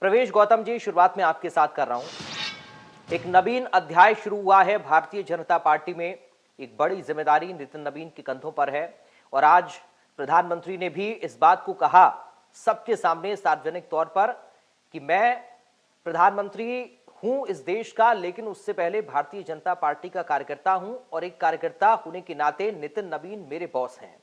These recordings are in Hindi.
प्रवेश गौतम जी, शुरुआत में आपके साथ कर रहा हूं। एक नवीन अध्याय शुरू हुआ है भारतीय जनता पार्टी में। एक बड़ी जिम्मेदारी नितिन नवीन के कंधों पर है और आज प्रधानमंत्री ने भी इस बात को कहा सबके सामने सार्वजनिक तौर पर कि मैं प्रधानमंत्री हूं इस देश का, लेकिन उससे पहले भारतीय जनता पार्टी का कार्यकर्ता हूं और एक कार्यकर्ता होने के नाते नितिन नवीन मेरे बॉस हैं।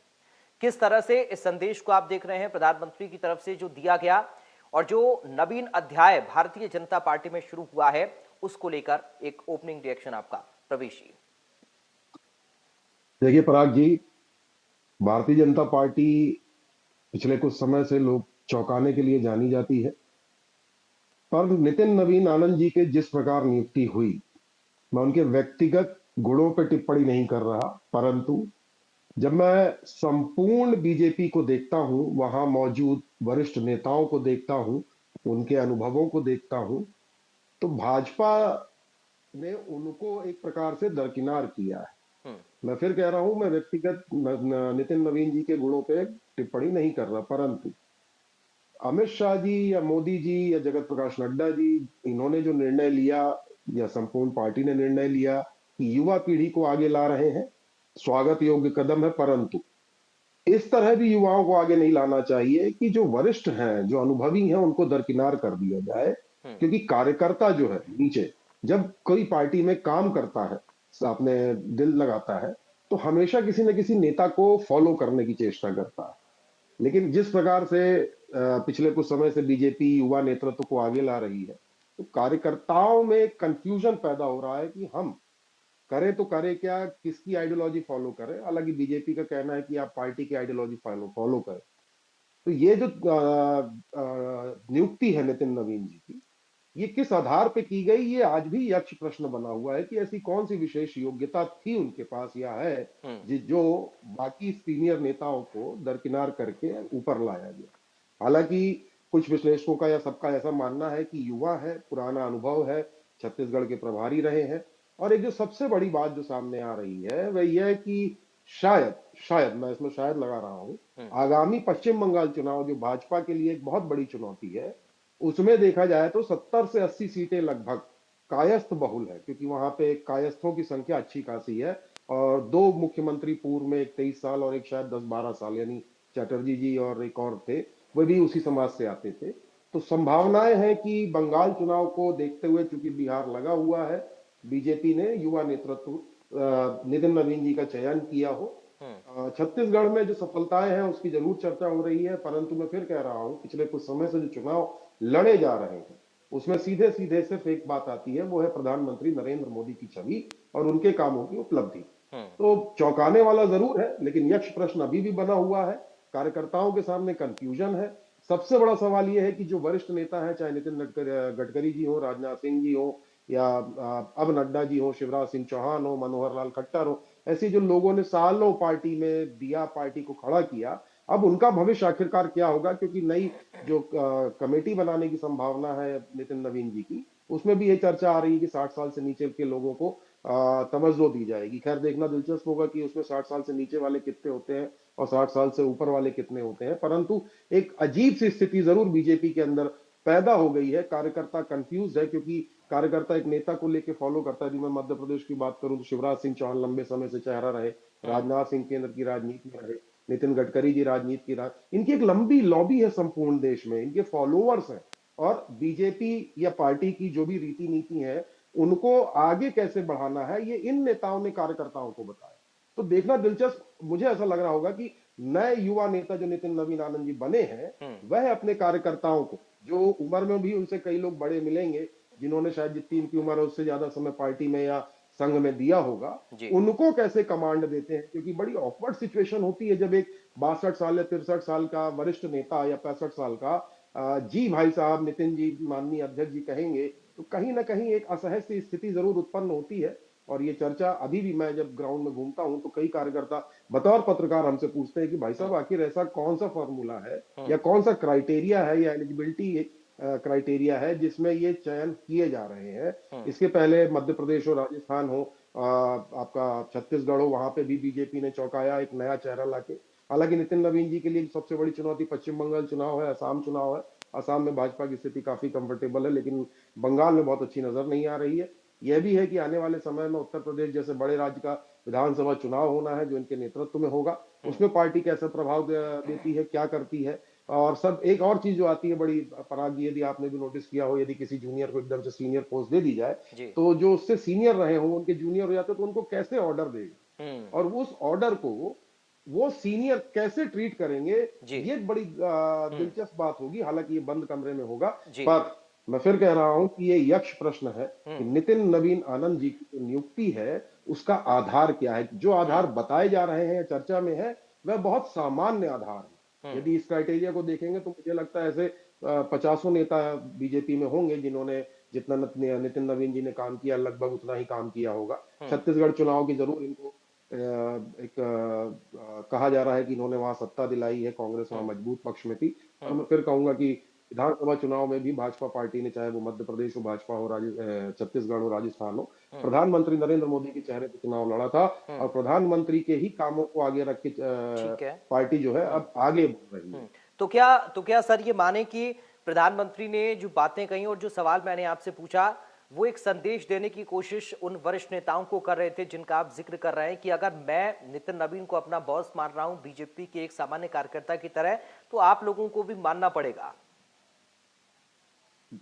किस तरह से इस संदेश को आप देख रहे हैं प्रधानमंत्री की तरफ से जो दिया गया, और जो नवीन अध्याय भारतीय जनता पार्टी में शुरू हुआ है उसको लेकर एक ओपनिंग रिएक्शन आपका, प्रवेश जी। देखिए पराग जी, भारतीय जनता पार्टी पिछले कुछ समय से लोग चौंकाने के लिए जानी जाती है। पर नितिन नवीन आनंद जी के जिस प्रकार नियुक्ति हुई, मैं उनके व्यक्तिगत गुणों पर टिप्पणी नहीं कर रहा, परंतु जब मैं संपूर्ण बीजेपी को देखता हूं, वहां मौजूद वरिष्ठ नेताओं को देखता हूं, उनके अनुभवों को देखता हूं, तो भाजपा ने उनको एक प्रकार से दरकिनार किया है। मैं फिर कह रहा हूं, मैं व्यक्तिगत नितिन नवीन जी के गुणों पे टिप्पणी नहीं कर रहा, परंतु अमित शाह जी या मोदी जी या जगत प्रकाश नड्डा जी, इन्होंने जो निर्णय लिया या संपूर्ण पार्टी ने निर्णय लिया कि युवा पीढ़ी को आगे ला रहे हैं, स्वागत योग्य कदम है। परंतु इस तरह भी युवाओं को आगे नहीं लाना चाहिए कि जो वरिष्ठ हैं, जो अनुभवी हैं, उनको दरकिनार कर दिया जाए। क्योंकि कार्यकर्ता जो है नीचे, जब कोई पार्टी में काम करता है, अपने दिल लगाता है, तो हमेशा किसी न किसी नेता को फॉलो करने की चेष्टा करता है। लेकिन जिस प्रकार से पिछले कुछ समय से बीजेपी युवा नेतृत्व को आगे ला रही है, तो कार्यकर्ताओं में कंफ्यूजन पैदा हो रहा है कि हम करें तो करें क्या, किसकी आइडियोलॉजी फॉलो करें। हालांकि बीजेपी का कहना है कि आप पार्टी की आइडियोलॉजी फॉलो करें। तो ये जो नियुक्ति है नितिन नवीन जी की, ये किस आधार पे की गई, ये आज भी यक्ष प्रश्न बना हुआ है कि ऐसी कौन सी विशेष योग्यता थी उनके पास या है जो बाकी सीनियर नेताओं को दरकिनार करके ऊपर लाया गया। हालांकि कुछ विश्लेषकों का या सबका ऐसा मानना है कि युवा है, पुराना अनुभव है, छत्तीसगढ़ के प्रभारी रहे हैं। और एक जो सबसे बड़ी बात जो सामने आ रही है वह यह है कि शायद शायद मैं इसमें शायद लगा रहा हूं, आगामी पश्चिम बंगाल चुनाव जो भाजपा के लिए एक बहुत बड़ी चुनौती है, उसमें देखा जाए तो 70 से 80 सीटें लगभग कायस्थ बहुल है, क्योंकि वहां पे कायस्थों की संख्या अच्छी खासी है। और दो मुख्यमंत्री पूर्व में, एक 23 साल और एक शायद 10-12 साल, यानी चटर्जी जी और एक और थे, वे भी उसी समाज से आते थे। तो संभावनाएं हैं कि बंगाल चुनाव को देखते हुए, चूंकि बिहार लगा हुआ है, बीजेपी ने युवा नेतृत्व नितिन नवीन जी का चयन किया हो। छत्तीसगढ़ में जो सफलताएं हैं उसकी जरूर चर्चा हो रही है, परंतु मैं फिर कह रहा हूं, पिछले कुछ समय से जो चुनाव लड़े जा रहे हैं उसमें सीधे सीधे सिर्फ एक बात आती है, वो है प्रधानमंत्री नरेंद्र मोदी की छवि और उनके कामों की उपलब्धि। तो चौंकाने वाला जरूर है, लेकिन यक्ष प्रश्न अभी भी बना हुआ है, कार्यकर्ताओं के सामने कंफ्यूजन है। सबसे बड़ा सवाल यह है कि जो वरिष्ठ नेता है, चाहे नितिन गडकरी जी हो, राजनाथ सिंह जी हो, या अब नड्डा जी हो, शिवराज सिंह चौहान हो, मनोहर लाल खट्टर हो, ऐसी जो लोगों ने सालों पार्टी में दिया, पार्टी को खड़ा किया, अब उनका भविष्य आखिरकार क्या होगा। क्योंकि नई जो कमेटी बनाने की संभावना है नितिन नवीन जी की, उसमें भी ये चर्चा आ रही है कि 60 साल से नीचे के लोगों को तवज्जो दी जाएगी। खैर, देखना दिलचस्प होगा कि उसमें 60 साल से नीचे वाले कितने होते हैं और 60 साल से ऊपर वाले कितने होते हैं। परंतु एक अजीब सी स्थिति जरूर बीजेपी के अंदर पैदा हो गई है। कार्यकर्ता कंफ्यूज है, क्योंकि कार्यकर्ता एक नेता को लेकर फॉलो करता है। मैं मध्य प्रदेश की बात करूं तो शिवराज सिंह चौहान लंबे समय से चेहरा रहे, राजनाथ सिंह केंद्र की राजनीति में रहे, नितिन गडकरी जी राजनीति की इनकी एक लंबी लॉबी है संपूर्ण देश में, इनके फॉलोअर्स हैं। और बीजेपी या पार्टी की जो भी रीति नीति है, उनको आगे कैसे बढ़ाना है, ये इन नेताओं ने कार्यकर्ताओं को बताया। तो देखना दिलचस्प, मुझे ऐसा लग रहा होगा कि नए युवा नेता जो नितिन नवीन आनंद जी बने हैं, वह अपने कार्यकर्ताओं को, जो उम्र में भी उनसे कई लोग बड़े मिलेंगे, जिन्होंने शायद जितनी इनकी उम्र है उससे ज्यादा समय पार्टी में या संघ में दिया होगा, उनको कैसे कमांड देते हैं। क्योंकि बड़ी ऑकवर्ड सिचुएशन होती है जब एक 62 साल या 63 साल का वरिष्ठ नेता या 65 साल का जी भाई साहब नितिन जी, माननीय अध्यक्ष जी कहेंगे, तो कहीं ना कहीं एक असहज सी स्थिति जरूर उत्पन्न होती है। और ये चर्चा अभी भी, मैं जब ग्राउंड में घूमता हूं तो कई कार्यकर्ता बतौर पत्रकार हमसे पूछते हैं कि भाई साहब, आखिर ऐसा कौन सा फॉर्मूला है या कौन सा क्राइटेरिया है या एलिजिबिलिटी क्राइटेरिया है जिसमें ये चयन किए जा रहे हैं। इसके पहले मध्य प्रदेश हो, राजस्थान हो, आपका छत्तीसगढ़ हो, वहां पे भी बीजेपी ने चौंकाया एक नया चेहरा लाके। हालांकि नितिन नवीन जी के लिए सबसे बड़ी चुनौती पश्चिम बंगाल चुनाव है, असम चुनाव है, असम में भाजपा की स्थिति काफी कंफर्टेबल है, लेकिन बंगाल में बहुत अच्छी नजर नहीं आ रही है। यह भी है कि आने वाले समय में उत्तर प्रदेश जैसे बड़े राज्य का विधानसभा चुनाव होना है, जो इनके नेतृत्व में होगा। उसमें पार्टी कैसा प्रभाव देती है, क्या करती है। और सब एक और चीज जो आती है बड़ी, पराग जी, यदि आपने भी नोटिस किया हो, यदि किसी जूनियर को एकदम से सीनियर पोस्ट दे दी जाए, जी। तो जो उससे सीनियर रहे हों उनके जूनियर हो जाते हैं, तो उनको कैसे ऑर्डर देगा और उस ऑर्डर को वो सीनियर कैसे ट्रीट करेंगे, जी। ये एक बड़ी दिलचस्प बात होगी। हालांकि ये बंद कमरे में होगा। जी। पर मैं फिर कह रहा हूं कि ये यक्ष प्रश्न है कि हम्म। नितिन नवीन आनंद जी की जो नियुक्ति है उसका आधार क्या है। जो आधार बताए जा रहे हैं या चर्चा में है, वह बहुत सामान्य आधार है। यदि इस क्राइटेरिया को देखेंगे तो मुझे लगता है ऐसे 50 नेता बीजेपी में होंगे जिन्होंने जितना नितिन नवीन जी ने काम किया, लगभग उतना ही काम किया होगा। छत्तीसगढ़ चुनाव की जरूर इनको एक कहा जा रहा है कि इन्होंने वहां सत्ता दिलाई है, कांग्रेस वहां मजबूत पक्ष में थी। और मैं फिर कहूंगा कि विधानसभा चुनाव में भी भाजपा पार्टी ने, चाहे वो मध्य प्रदेश हो भाजपा हो, छत्तीसगढ़ हो, राजस्थान हो, प्रधानमंत्री नरेंद्र मोदी के चेहरे पर चुनाव लड़ा था। और प्रधानमंत्री के ही कामों को आगे रख के ठीक है। पार्टी जो है अब आगे बढ़ रही है। तो क्या सर ये माने कि प्रधानमंत्री ने जो बातें कही और जो सवाल मैंने आपसे पूछा, वो एक संदेश देने की कोशिश उन वरिष्ठ नेताओं को कर रहे थे जिनका आप जिक्र कर रहे हैं कि अगर मैं नितिन नवीन को अपना बॉस मान रहा हूं बीजेपी के एक सामान्य कार्यकर्ता की तरह, तो आप लोगों को भी मानना पड़ेगा।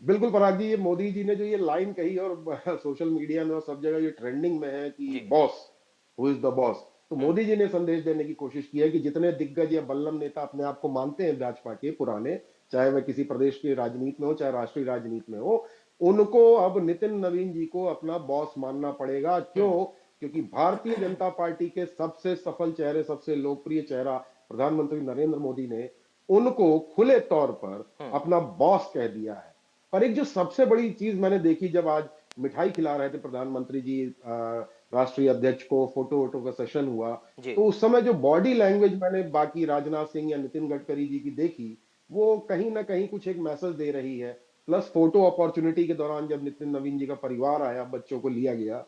बिल्कुल पराग जी, ये मोदी जी ने जो ये लाइन कही और सोशल मीडिया में और सब जगह ये ट्रेंडिंग में है कि जी। Boss, who is the boss. तो मोदी जी ने संदेश देने की कोशिश की है कि जितने दिग्गज या बल्लम नेता अपने आप को मानते हैं भाजपा के पुराने, चाहे वह किसी प्रदेश की राजनीति में हो चाहे राष्ट्रीय राजनीति में हो, उनको अब नितिन नवीन जी को अपना बॉस मानना पड़ेगा। क्यों? क्योंकि भारतीय जनता पार्टी के सबसे सफल चेहरे, सबसे लोकप्रिय चेहरा प्रधानमंत्री नरेंद्र मोदी ने उनको खुले तौर पर अपना बॉस कह दिया है। पर एक जो सबसे बड़ी चीज मैंने देखी, जब आज मिठाई खिला रहे थे प्रधानमंत्री जी राष्ट्रीय अध्यक्ष को, फोटो वोटो का सेशन हुआ, जी। तो उस समय जो बॉडी लैंग्वेज मैंने बाकी राजनाथ सिंह या नितिन गडकरी जी की देखी, वो कहीं ना कहीं कुछ एक मैसेज दे रही है। प्लस फोटो अपॉर्चुनिटी के दौरान जब नितिन नवीन जी का परिवार आया, बच्चों को लिया गया,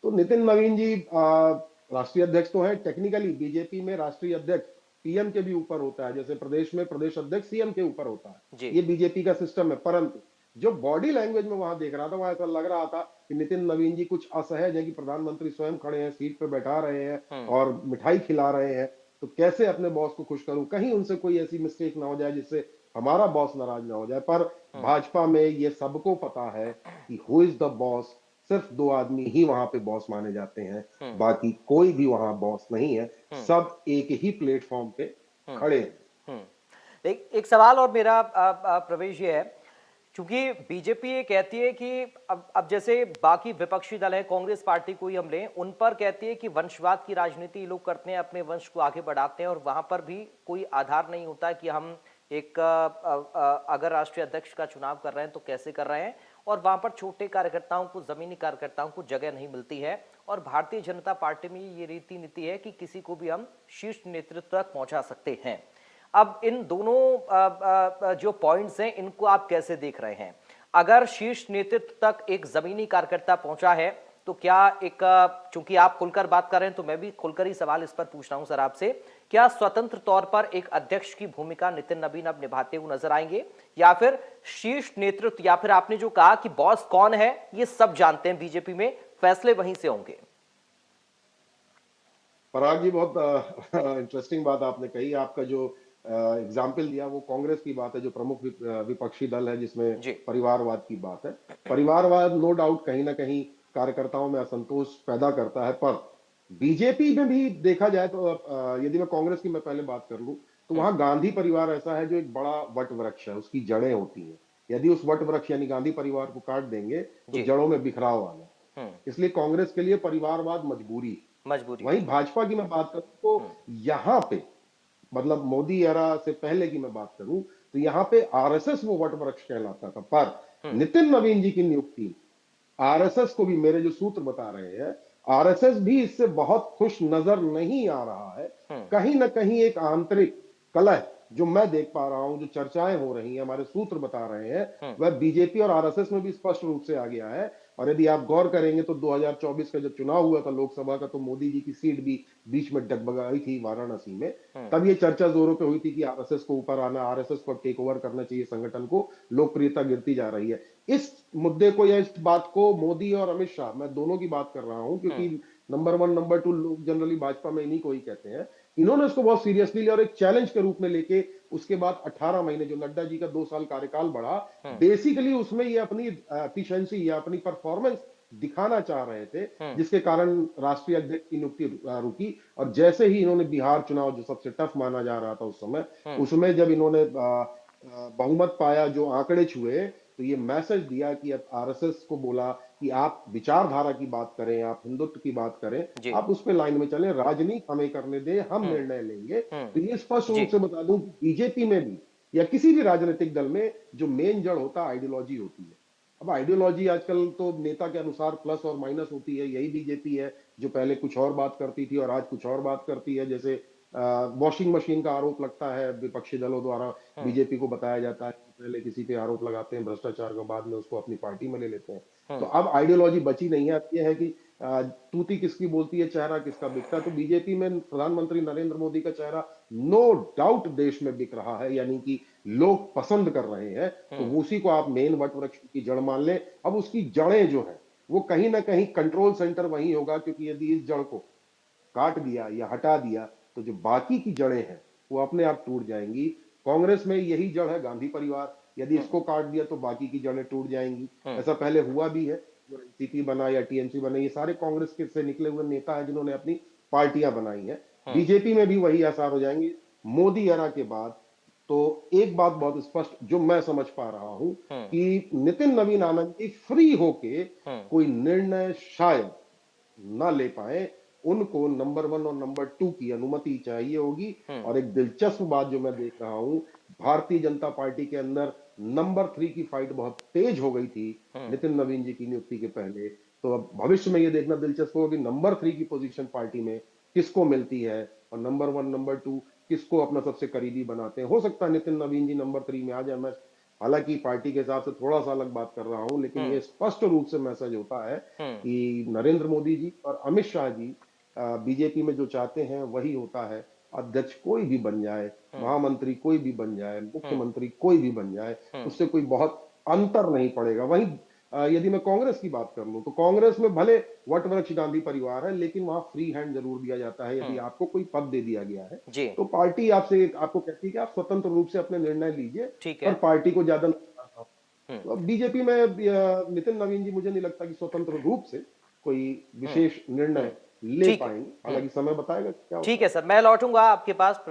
तो नितिन नवीन जी राष्ट्रीय अध्यक्ष तो है, टेक्निकली बीजेपी में राष्ट्रीय अध्यक्ष पीएम के भी ऊपर होता है, जैसे प्रदेश में प्रदेश अध्यक्ष सीएम के ऊपर होता है। जी। ये बीजेपी का सिस्टम है। परंतु जो बॉडी लैंग्वेज में वहां देख रहा था, वहां ऐसा लग रहा था कि नितिन नवीन जी कुछ असहज है कि प्रधानमंत्री स्वयं खड़े हैं, सीट पे बैठा रहे हैं और मिठाई खिला रहे हैं, तो कैसे अपने बॉस को खुश करूं, कहीं उनसे कोई ऐसी मिस्टेक ना हो जाए जिससे हमारा बॉस नाराज ना हो जाए। पर भाजपा में ये सबको पता है कि हु इज द बॉस। सिर्फ दो आदमी ही वहां पे बॉस माने जाते हैं, बाकी कोई भी वहां बॉस नहीं है। सब एक ही प्लेटफॉर्म पे खड़े हैं। एक सवाल और मेरा प्रवेश ये है, क्योंकि बीजेपी ये कहती है कि अब जैसे बाकी विपक्षी दल है, कांग्रेस पार्टी को ही हम लें, उन पर कहती है कि वंशवाद की राजनीति ये लोग करते हैं, अपने वंश को आगे बढ़ाते हैं और वहां पर भी कोई आधार नहीं होता कि हम एक अगर राष्ट्रीय अध्यक्ष का चुनाव कर रहे हैं तो कैसे कर रहे हैं, और वहां पर छोटे कार्यकर्ताओं को, जमीनी कार्यकर्ताओं को जगह नहीं मिलती है। और भारतीय जनता पार्टी में ये रीति नीति है कि किसी को भी हम शीर्ष नेतृत्व तक पहुंचा सकते हैं। अब इन दोनों जो पॉइंट्स हैं, इनको आप कैसे देख रहे हैं? अगर शीर्ष नेतृत्व तक एक जमीनी कार्यकर्ता पहुंचा है तो क्या एक, चूंकि आप खुलकर बात कर रहे हैं तो मैं भी खुलकर ही सवाल इस पर पूछ रहा हूं सर आपसे, क्या स्वतंत्र तौर पर एक अध्यक्ष की भूमिका नितिन नवीन अब निभाते हुए नजर आएंगे, या फिर शीर्ष नेतृत्व, या फिर आपने जो कहा कि बॉस कौन है ये सब जानते हैं बीजेपी में, फैसले वहीं से होंगे? पराग जी, बहुत इंटरेस्टिंग बात आपने कही। आपका जो एग्जाम्पल दिया वो कांग्रेस की बात है, जो प्रमुख विपक्षी दल है, जिसमें जी। परिवारवाद की बात है। परिवारवाद नो डाउट कहीं ना कहीं कार्यकर्ताओं में असंतोष पैदा करता है। पर बीजेपी में भी देखा जाए तो यदि मैं कांग्रेस की मैं पहले बात कर लूं, तो वहां गांधी परिवार ऐसा है जो एक बड़ा वट वृक्ष है, उसकी जड़ें होती हैं। यदि उस वट वृक्ष यानी गांधी परिवार को काट देंगे तो जी। जड़ों में बिखराव आना। इसलिए कांग्रेस के लिए परिवारवाद मजबूरी है। मजबूरी वहीं है। भाजपा की मैं बात करूं तो यहाँ पे, मतलब मोदी एरा से पहले की मैं बात करूं, तो यहाँ पे आरएसएस वो वट वृक्ष कहलाता था। पर नितिन नवीन जी की नियुक्ति, आरएसएस को भी, मेरे जो सूत्र बता रहे हैं, आरएसएस भी इससे बहुत खुश नजर नहीं आ रहा है। कहीं ना कहीं एक आंतरिक कलह जो मैं देख पा रहा हूं, जो चर्चाएं हो रही हैं, हमारे सूत्र बता रहे हैं, वह बीजेपी और आरएसएस में भी स्पष्ट रूप से आ गया है। और यदि आप गौर करेंगे तो 2024 का जब चुनाव हुआ था लोकसभा का, तो मोदी जी की सीट भी बीच में डगमगाई थी वाराणसी में। तब ये चर्चा जोरों पे हुई थी कि आरएसएस को ऊपर आना, आरएसएस को अब टेक ओवर करना चाहिए संगठन को, लोकप्रियता गिरती जा रही है। इस मुद्दे को या इस बात को मोदी और अमित शाह, मैं दोनों की बात कर रहा हूं क्योंकि नंबर 1 नंबर 2 लोग जनरली भाजपा में इन्हीं को ही कहते हैं, इन्होंने इसको बहुत सीरियसली लिया और एक चैलेंज के रूप में लेके उसके बाद 18 महीने जो नड्डा जी का 2 साल कार्यकाल बढ़ा, बेसिकली उसमें ये अपनी एफिशिएंसी या अपनी परफॉर्मेंस दिखाना चाह रहे थे, जिसके कारण राष्ट्रीय अध्यक्ष की नियुक्ति रुकी। और जैसे ही इन्होंने बिहार चुनाव, जो सबसे टफ माना जा रहा था उस समय, उसमें जब इन्होंने बहुमत पाया, जो आंकड़े छुए, तो ये मैसेज दिया कि अब आरएसएस को बोला कि आप विचारधारा की बात करें, आप हिंदुत्व की बात करें, आप उस पे लाइन में चलें, राजनीति हमें करने दें, हम निर्णय लेंगे। तो ये स्पष्ट रूप से बता दूं, बीजेपी में भी या किसी भी राजनीतिक दल में जो मेन जड़ होता है आइडियोलॉजी होती है। अब आइडियोलॉजी आजकल तो नेता के अनुसार प्लस और माइनस होती है। यही बीजेपी है जो पहले कुछ और बात करती थी और आज कुछ और बात करती है। जैसे वॉशिंग मशीन का आरोप लगता है विपक्षी दलों द्वारा, बीजेपी को बताया जाता है पहले किसी पे आरोप लगाते हैं भ्रष्टाचार का, बाद में उसको अपनी पार्टी में ले लेते हैं। तो अब आइडियोलॉजी बची नहीं है। अब ये है कि तूती किसकी बोलती है, चेहरा किसका बिकता है। तो बीजेपी में प्रधानमंत्री नरेंद्र मोदी का चेहरा नो डाउट देश में बिक रहा है, यानी कि लोग पसंद कर रहे हैं। तो उसी को आप मेन वट वृक्ष की जड़ मान लें। अब उसकी जड़ें जो है वो कहीं ना कहीं कंट्रोल सेंटर वही होगा, क्योंकि यदि इस जड़ को काट दिया या हटा दिया तो जो बाकी की जड़ें हैं वो अपने आप टूट जाएंगी। कांग्रेस में यही जड़ है गांधी परिवार, यदि इसको काट दिया तो बाकी की जड़ें टूट जाएंगी। ऐसा पहले हुआ भी है, जो एनसीपी बना या टीएमसी बना, ये सारे कांग्रेस के से निकले हुए नेता हैं जिन्होंने अपनी पार्टियां बनाई हैं। बीजेपी में भी वही आसार हो जाएंगे मोदी एरा के बाद। तो एक बात बहुत स्पष्ट जो मैं समझ पा रहा हूं कि नितिन नवीन आनंद जी फ्री होके कोई निर्णय शायद ना ले पाए। उनको नंबर 1 और नंबर 2 की अनुमति चाहिए होगी। और एक दिलचस्प बात जो मैं देख रहा हूं, भारतीय जनता पार्टी के अंदर नंबर 3 की फाइट बहुत तेज हो गई थी नितिन नवीन जी की नियुक्ति के पहले। तो अब भविष्य में ये देखना दिलचस्प होगा कि नंबर 3 की पोजीशन पार्टी में किसको मिलती है और नंबर 1 नंबर 2 किसको अपना सबसे करीबी बनाते हैं। हो सकता है नितिन नवीन जी नंबर 3 में आ जाए। मैं हालांकि पार्टी के हिसाब से थोड़ा सा अलग बात कर रहा हूं, लेकिन ये स्पष्ट रूप से मैसेज होता है कि नरेंद्र मोदी जी और अमित शाह जी बीजेपी में जो चाहते हैं वही होता है। अध्यक्ष कोई भी बन जाए, महामंत्री कोई भी बन जाए, मुख्यमंत्री कोई भी बन जाए, उससे कोई बहुत अंतर नहीं पड़ेगा। वहीं यदि मैं कांग्रेस की बात कर लूं तो कांग्रेस में भले वटवृक्ष गांधी परिवार है, लेकिन वहां फ्री हैंड जरूर दिया जाता है। यदि आपको कोई पद दे दिया गया है तो पार्टी आपको कहती है कि आप स्वतंत्र रूप से अपने निर्णय लीजिए, पर पार्टी को ज्यादा। तो बीजेपी में नितिन नवीन जी मुझे नहीं लगता कि स्वतंत्र रूप से कोई विशेष निर्णय ले पाएंगे। हालांकि समय बताएगा क्या होता है। ठीक है सर, मैं लौटूंगा आपके पास।